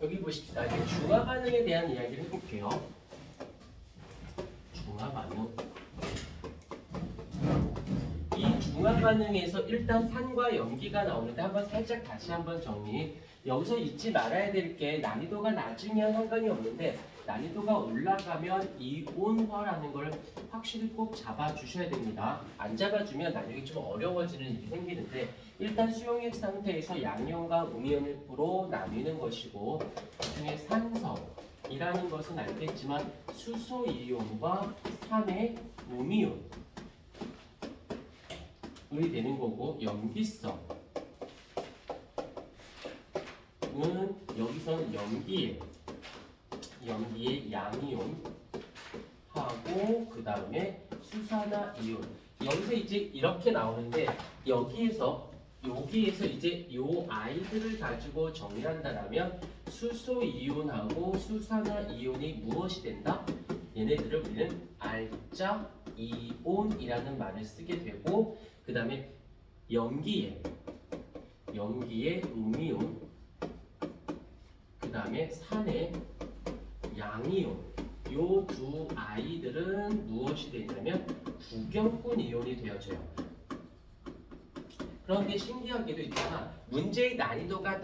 여기 보십시다. 이제 중화 반응에 대한 이야기를 해볼게요. 중화 반응. 이 중화 반응에서 일단 산과 염기가 나오는데 한번 살짝 다시 한번 정리. 여기서 잊지 말아야 될 게 난이도가 낮으면 상관이 없는데 난이도가 올라가면 이온화라는 걸 확실히 꼭 잡아주셔야 됩니다. 안 잡아주면 나중에 좀 어려워지는 일이 생기는데 일단 수용액 상태에서 양이온과 음이온으로 나뉘는 것이고 그중에 산성이라는 것은 알겠지만 수소이온과 산의 음이온 이 되는 거고 염기성은 여기서는 염기의 양이온 하고 그 다음에 수산화 이온 여기서 이제 이렇게 나오는데 여기에서 이제 요 아이들을 가지고 정리한다면 수소 이온하고 수산화 이온이 무엇이 된다? 얘네들을 우리는 알짜 이온이라는 말을 쓰게 되고 그 다음에 염기의 음이온 그 다음에 산의 양이온 요 두 아이들은 무엇이 되냐면 구경꾼 이온이 되어져요. 그런데 신기하게도 있잖아. 문제의 난이도가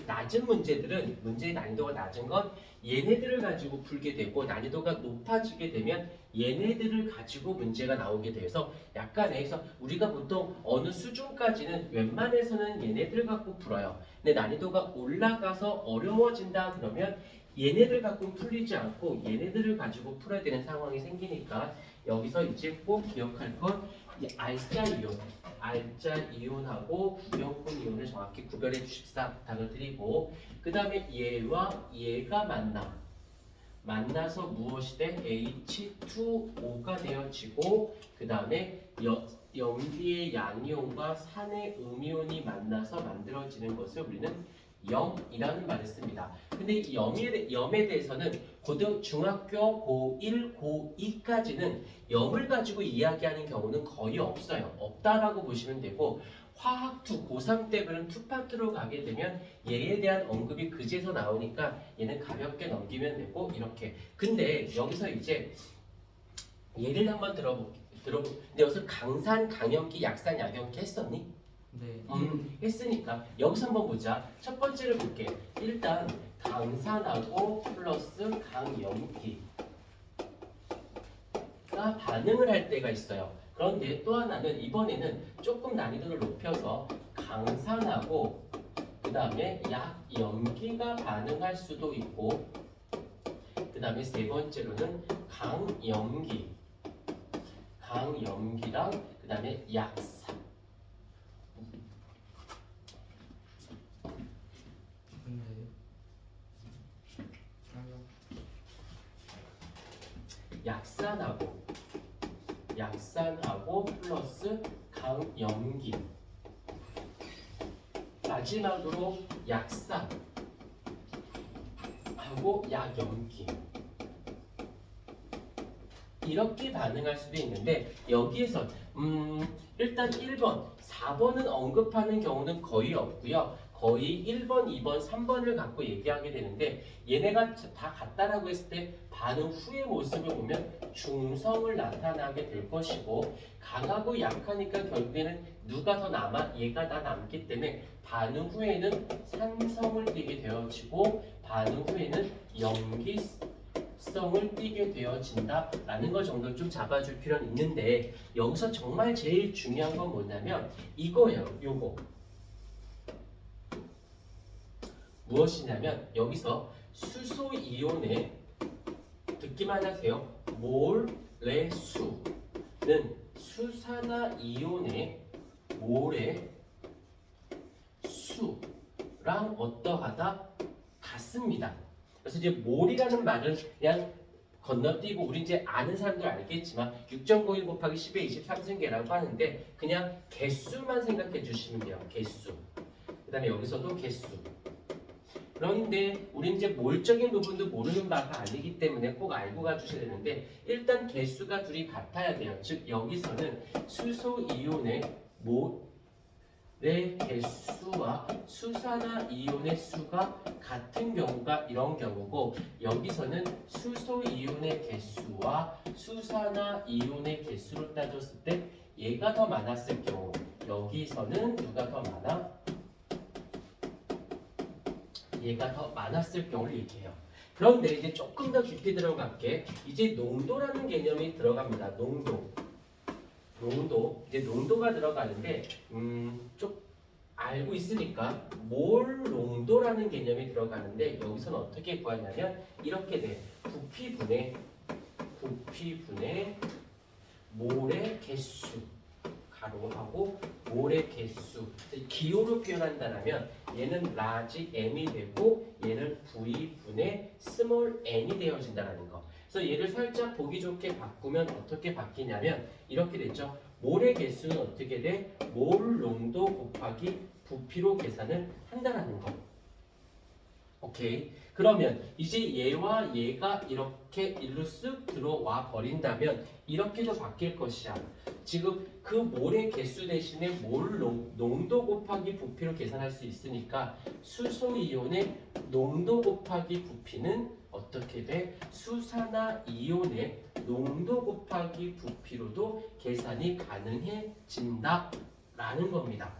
낮은 문제들은 문제의 난이도가 낮은 건 얘네들을 가지고 풀게 되고 난이도가 높아지게 되면 얘네들을 가지고 문제가 나오게 돼서 약간에서 우리가 보통 어느 수준까지는 웬만해서는 얘네들 갖고 풀어요. 근데 난이도가 올라가서 어려워진다 그러면 얘네들 갖고 풀리지 않고 얘네들을 가지고 풀어야 되는 상황이 생기니까 여기서 이제 꼭 기억할 건 이 알짜 이온하고 구경꾼 이온을 정확히 구별해 주십사 부탁을 드리고 그 다음에 얘와 얘가 만나서 무엇이 돼? H2O가 되어지고 그 다음에 염기의 양이온과 산의 음이온이 만나서 만들어지는 것을 우리는 염이라는 말을 씁니다. 근데 이 염에 대해서는 중학교 고1, 고2까지는 염을 가지고 이야기하는 경우는 거의 없어요. 없다라고 보시면 되고 화학2, 고3 때는 투파트로 가게 되면 얘에 대한 언급이 그제서 나오니까 얘는 가볍게 넘기면 되고 이렇게. 근데 여기서 이제 예를 한번 들어볼게. 근데 여기서 강산, 강염기, 약산, 약염기 했었니? 네. 했으니까 여기서 한번 보자. 첫 번째를 볼게. 일단 강산하고 플러스 강염기가 반응을 할 때가 있어요. 그런데 또 하나는 이번에는 조금 난이도를 높여서 강산하고 그 다음에 약염기가 반응할 수도 있고 그 다음에 세 번째로는 강염기랑 그 다음에 약산 약산하고 플러스 강염기 마지막으로 약산하고 약염기 이렇게 반응할 수도 있는데 여기에서 일단 1번, 4번은 언급하는 경우는 거의 없고요. 거의 1번, 2번, 3번을 갖고 얘기하게 되는데 얘네가 다 같다라고 했을 때 반응 후의 모습을 보면 중성을 나타나게 될 것이고 강하고 약하니까 결국에는 누가 더 남아? 얘가 다 남기 때문에 반응 후에는 산성을 띠게 되어지고 반응 후에는 염기성을 띠게 되어진다라는 것 정도 좀 잡아줄 필요는 있는데 여기서 정말 제일 중요한 건 뭐냐면 이거예요. 요거 무엇이냐면 여기서 수소이온의 듣기만 하세요. 몰의 수는 수산화 이온의 몰의 수랑 어떠하다 같습니다. 그래서 이제 몰이라는 말은 그냥 건너뛰고 우리 이제 아는 사람들 알겠지만 6.91 곱하기 10의 23승계라고 하는데 그냥 개수만 생각해 주시면 돼요. 개수. 그 다음에 여기서도 개수. 그런데 우리 이제 몰적인 부분도 모르는 바가 아니기 때문에 꼭 알고 가주셔야 되는데 일단 개수가 둘이 같아야 돼요. 즉 여기서는 수소 이온의 개수와 수산화 이온의 수가 같은 경우가 이런 경우고, 여기서는 수소 이온의 개수와 수산화 이온의 개수로 따졌을 때 얘가 더 많았을 경우, 여기서는 누가 더 많아? 얘가 더 많았을 경우를 얘기해요. 그런데 이제 조금 더 깊이 들어갈게. 이제 농도라는 개념이 들어갑니다. 농도. 이제 농도가 들어가는데 좀 알고 있으니까 몰 농도라는 개념이 들어가는데, 여기서는 어떻게 구하냐면 이렇게 돼. 부피분의 몰의 개수 가로하고 몰의 개수, 기호로 표현한다면 얘는 라지 m이 되고 얘는 v분의 스몰 n이 되어진다는 거. 그래서 얘를 살짝 보기 좋게 바꾸면 어떻게 바뀌냐면 이렇게 됐죠. 몰의 개수는 어떻게 돼? 몰 농도 곱하기 부피로 계산을 한다는 거. 오케이. 그러면 이제 얘와 얘가 이렇게 일로 쓱 들어와 버린다면 이렇게도 바뀔 것이야. 지금 그 몰의 개수 대신에 몰 농도 곱하기 부피로 계산할 수 있으니까 수소 이온의 농도 곱하기 부피는 어떻게 돼? 수산화 이온의 농도 곱하기 부피로도 계산이 가능해진다라는 겁니다.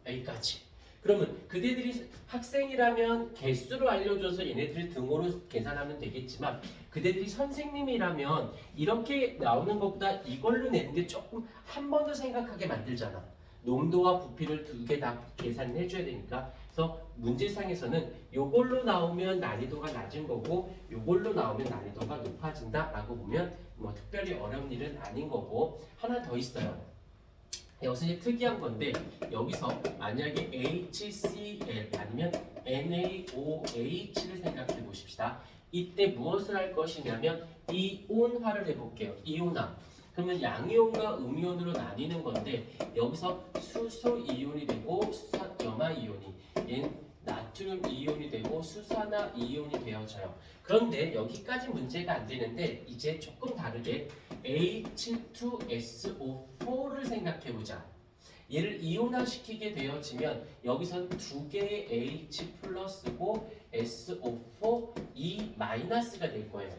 여기까지. 그러면 그대들이 학생이라면 개수로 알려줘서 얘네들이 등호로 계산하면 되겠지만, 그대들이 선생님이라면 이렇게 나오는 것보다 이걸로 내는 게 조금 한 번 더 생각하게 만들잖아. 농도와 부피를 두 개 다 계산을 해줘야 되니까. 그래서 문제상에서는 이걸로 나오면 난이도가 낮은 거고 이걸로 나오면 난이도가 높아진다라고 보면 뭐 특별히 어려운 일은 아닌 거고, 하나 더 있어요. 여기서 이제 특이한 건데, 여기서 만약에 HCl 아니면 NaOH를 생각해 보십시다. 이때 무엇을 할 것이냐면 이온화를 해볼게요. 이온화. 그러면 양이온과 음이온으로 나뉘는 건데, 여기서 수소 이온이 되고 염화 이온이, 얘는 나트륨 이온이 되고 수산화 이온이 되어져요. 그런데 여기까지 문제가 안 되는데, 이제 조금 다르게 H2SO4를 생각해 보자. 얘를 이온화시키게 되어지면 여기선 두 개의 H 플러스고 SO4 E 마이너스가 될 거예요.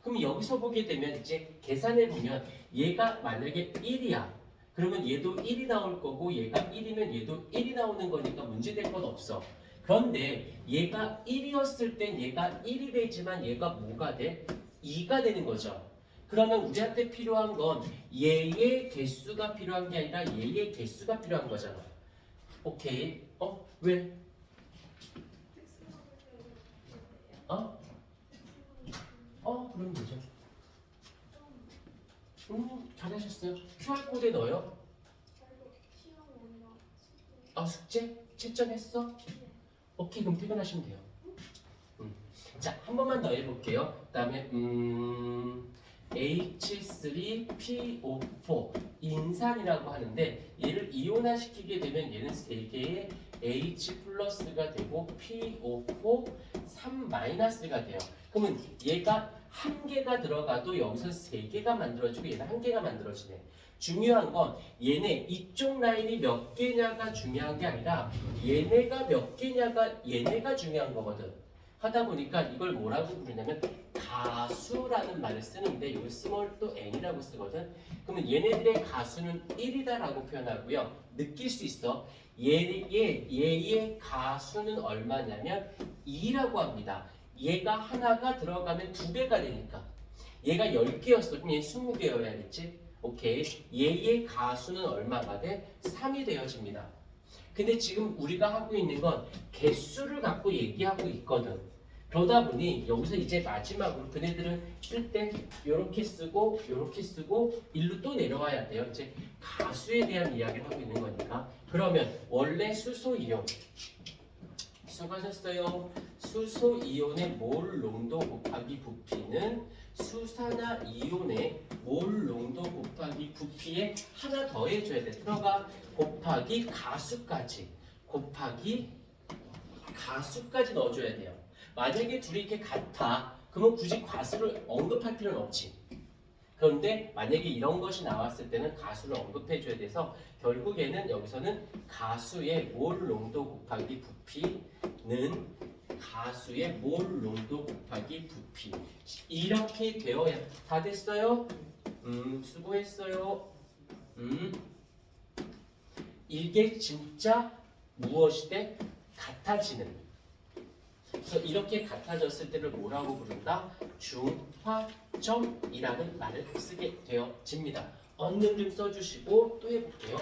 그럼 여기서 보게 되면 이제 계산해 보면 얘가 만약에 1이야. 그러면 얘도 1이 나올 거고, 얘가 1이면 얘도 1이 나오는 거니까 문제될 건 없어. 그런데 얘가 1이었을 땐 얘가 1이 되지만 얘가 뭐가 돼? 2가 되는 거죠. 그러면 우리한테 필요한 건 얘의 개수가 필요한 게 아니라 얘의 개수가 필요한 거잖아. 오케이. 왜? 그럼 되죠. 잘하셨어요. QR코드에 넣어요. 숙제? 채점했어? 오케이, 그럼 퇴근하시면 돼요. 자, 한 번만 더 해볼게요. 그 다음에 H3PO4 인산이라고 하는데, 얘를 이온화시키게 되면 얘는 3개의 H 플러스가 되고 PO4 3 마이너스가 돼요. 그러면 얘가 한 개가 들어가도 여기서 3개가 만들어지고 얘는 한 개가 만들어지네. 중요한 건 얘네 이쪽 라인이 몇 개냐가 중요한 게 아니라 얘네가 몇 개냐가 얘네가 중요한 거거든. 하다 보니까 이걸 뭐라고 부르냐면 가수라는 말을 쓰는데, 여기 스몰 또 n이라고 쓰거든. 그러면 얘네들의 가수는 1이다라고 표현하고요. 느낄 수 있어. 얘의 가수는 얼마냐면 2라고 합니다. 얘가 하나가 들어가면 2배가 되니까. 얘가 10개였어. 그럼 얘 20개여야겠지. 오케이. 얘의 가수는 얼마가 돼? 3이 되어집니다. 근데 지금 우리가 하고 있는 건 개수를 갖고 얘기하고 있거든. 그러다 보니 여기서 이제 마지막으로 그네들은 쓸 때 이렇게 쓰고 이렇게 쓰고 일로 또 내려와야 돼요. 이제 가수에 대한 이야기를 하고 있는 거니까. 그러면 원래 수소이온, 수고하셨어요. 수소이온의 몰 농도 곱하기 부피는 수산화 이온의 몰 농도 곱하기 부피에 하나 더 해줘야 돼. 들어가 곱하기 가수까지 넣어줘야 돼요. 만약에 둘이 이렇게 같아, 그러면 굳이 가수를 언급할 필요는 없지. 그런데 만약에 이런 것이 나왔을 때는 가수를 언급해줘야 돼서 결국에는 여기서는 가수의 몰 농도 곱하기 부피는 가수의 몰 농도 곱하기 부피 이렇게 되어야 다 됐어요? 수고했어요. 이게 진짜 무엇이 돼? 같아지는. 그래서 이렇게 같아졌을 때를 뭐라고 부른다? 중화점이라는 말을 쓰게 되어집니다. 언능 좀 써주시고 또 해볼게요.